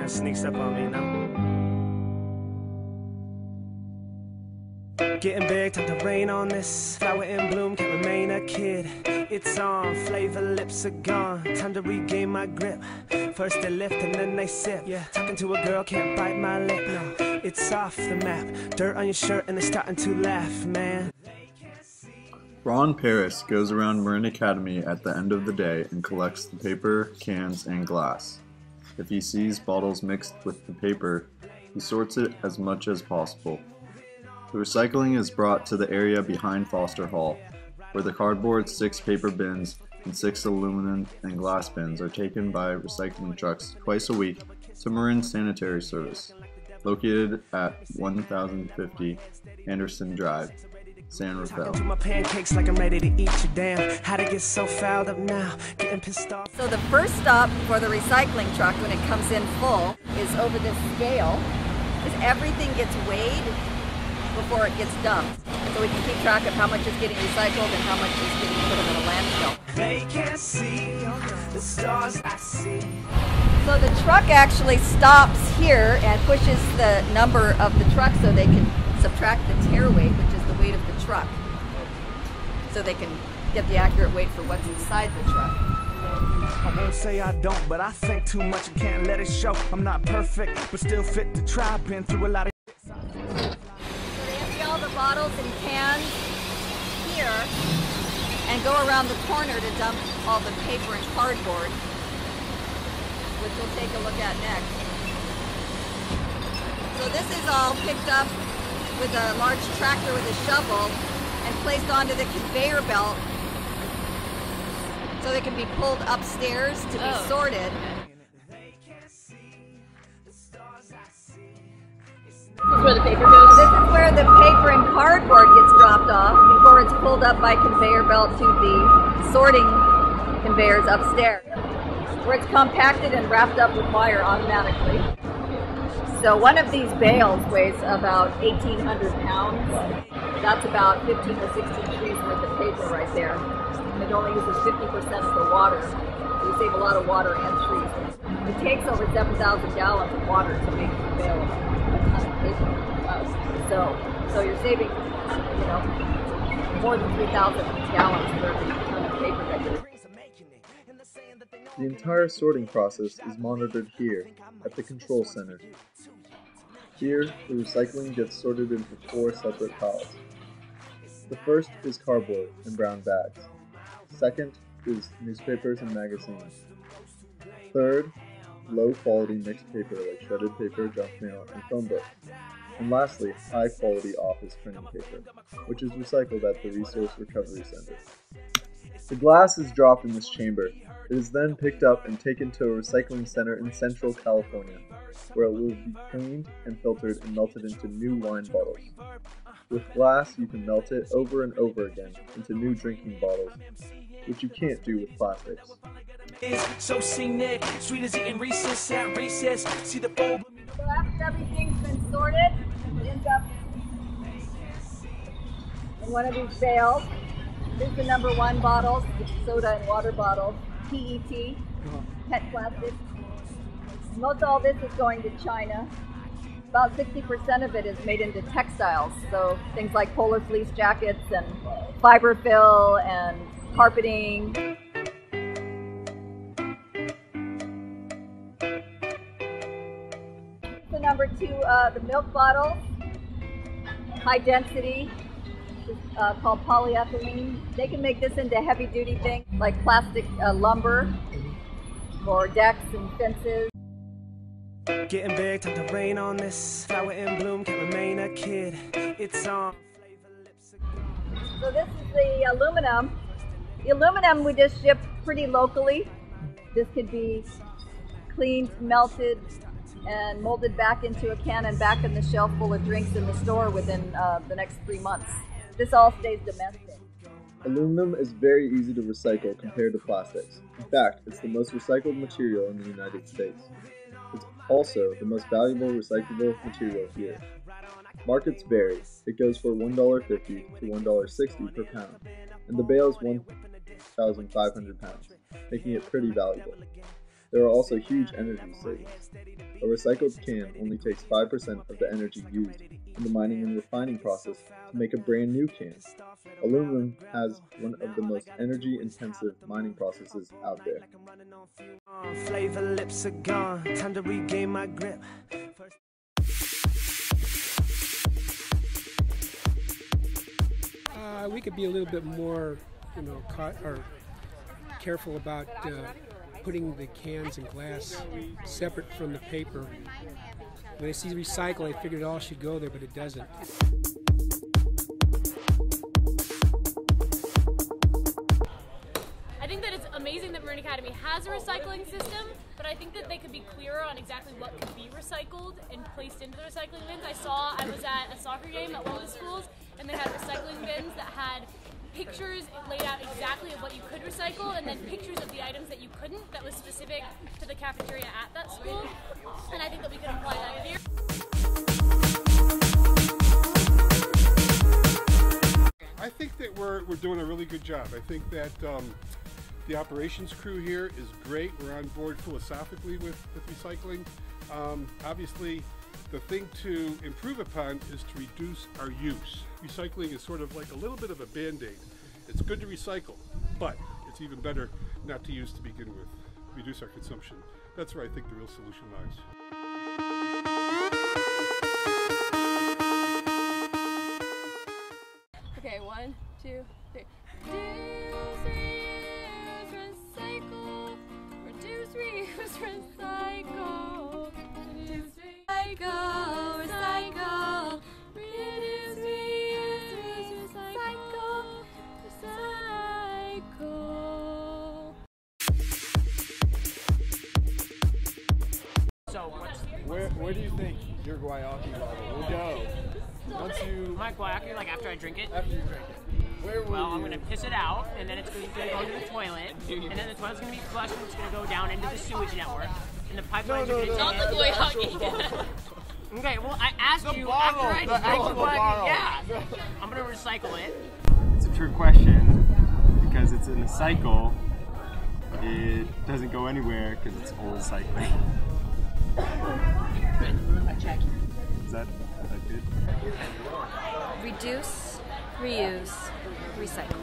kind of sneaks up on me, you know? Getting big, time to rain on this. Flower in bloom, can't remain a kid. It's on, flavor lips are gone. Time to regain my grip. First they lift and then they sip. Yeah, talking to a girl, can't bite my lip. No, it's off the map. Dirt on your shirt and they're starting to laugh, man. Ron Paris goes around Marin Academy at the end of the day and collects the paper, cans, and glass. If he sees bottles mixed with the paper, he sorts it as much as possible. The recycling is brought to the area behind Foster Hall, where the cardboard, 6 paper bins, and 6 aluminum and glass bins are taken by recycling trucks twice a week to Marin Sanitary Service, located at 1050 Anderson Drive, San Rafael. My pancakes like I'm ready to eat you, damn. How to get so fouled up now, getting pissed off. So the first stop for the recycling truck when it comes in full is over this scale, because everything gets weighed before it gets dumped. So we can keep track of how much is getting recycled and how much is getting put in a landfill. They can't see the stars I see. So the truck actually stops here and pushes the number of the truck so they can subtract the tear weight, which is the weight of the truck. So they can get the accurate weight for what's inside the truck. I won't say I don't, but I think too much and can't let it show. I'm not perfect, but still fit to try. Been through a lot of the bottles and cans here and go around the corner to dump all the paper and cardboard, which we'll take a look at next. So this is all picked up with a large tractor with a shovel and placed onto the conveyor belt so they can be pulled upstairs to be sorted. This is where the paper goes? This is where the paper and cardboard gets dropped off before it's pulled up by conveyor belt to the sorting conveyors upstairs, where it's compacted and wrapped up with wire automatically. So one of these bales weighs about 1,800 pounds. That's about 15 or 16 trees worth of paper right there. And it only uses 50% of the water. So you save a lot of water and trees. It takes over 7,000 gallons of water to make a bale of a ton of paper. So you're saving, you know, more than 3,000 gallons for every ton of paper that you're. The entire sorting process is monitored here at the control center. Here, the recycling gets sorted into 4 separate piles. The first is cardboard in brown bags. Second is newspapers and magazines. Third, low-quality mixed paper like shredded paper, junk mail, and phone books. And lastly, high-quality office printing paper, which is recycled at the Resource Recovery Center. The glass is dropped in this chamber. It is then picked up and taken to a recycling center in Central California, where it will be cleaned and filtered and melted into new wine bottles. With glass, you can melt it over and over again into new drinking bottles, which you can't do with plastics. So scenic, sweet as eating recess at recess. See the bulb. So after everything's been sorted, it ends up in one of these bales. This is the #1 bottles, soda and water bottles, PET, PET plastic. Most all this is going to China. About 60% of it is made into textiles, so things like polar fleece jackets and fiber fill and carpeting. The #2, the milk bottles, high density, called polyethylene. They can make this into heavy duty things like plastic lumber for decks and fences. Getting big, time to rain on this. Flower in bloom, can't remain a kid. It's on. So this is the aluminum. The aluminum we just ship pretty locally. This could be cleaned, melted, and molded back into a can and back in the shelf full of drinks in the store within the next 3 months. This all stays domestic. Aluminum is very easy to recycle compared to plastics. In fact, it's the most recycled material in the United States. It's also the most valuable recyclable material here. Markets vary. It goes for $1.50 to $1.60 per pound, and the bale is 1,500 pounds, making it pretty valuable. There are also huge energy savings. A recycled can only takes 5% of the energy used in the mining and refining process to make a brand new can. Aluminum has one of the most energy-intensive mining processes out there. Flavor lips are gone, time to regain my grip. We could be a little bit more, careful about putting the cans and glass separate from the paper. When I see recycle, I figured it all should go there, but it doesn't. I think that it's amazing that Marin Academy has a recycling system, but I think that they could be clearer on exactly what could be recycled and placed into the recycling bins. I was at a soccer game at one of the schools, and they had recycling bins that had pictures laid out exactly of what you could recycle, and then pictures of the items that you couldn't, that was specific to the cafeteria at that school. And I think that we could apply that here. I think that we're doing a really good job. I think that the operations crew here is great. We're on board philosophically with recycling. Obviously, the thing to improve upon is to reduce our use. Recycling is sort of like a little bit of a band-aid. It's good to recycle, but it's even better not to use to begin with. Reduce our consumption. That's where I think the real solution lies. Okay, 1, 2, 3. Reduce, reuse, recycle. Reduce, recycle, recycle. Reduce, reuse, recycle, recycle. So Where do you think your guayaki bottle will go once you... my guayaki, like after I drink it? After you drink it. Where will Well, you... I'm going to piss it out, and then it's going to go to the toilet, and then the toilet's going to be flushed, and it's going to go down into the sewage network, and the pipelines are going to Not the guayaki. Okay, well, I asked The you bottle, after I the drank actual the guayaki. bottle. Yeah, I'm going to recycle it. It's a trick question because it's in a cycle. It doesn't go anywhere because it's old cycling. I check. Is that good? Reduce, reuse, recycle.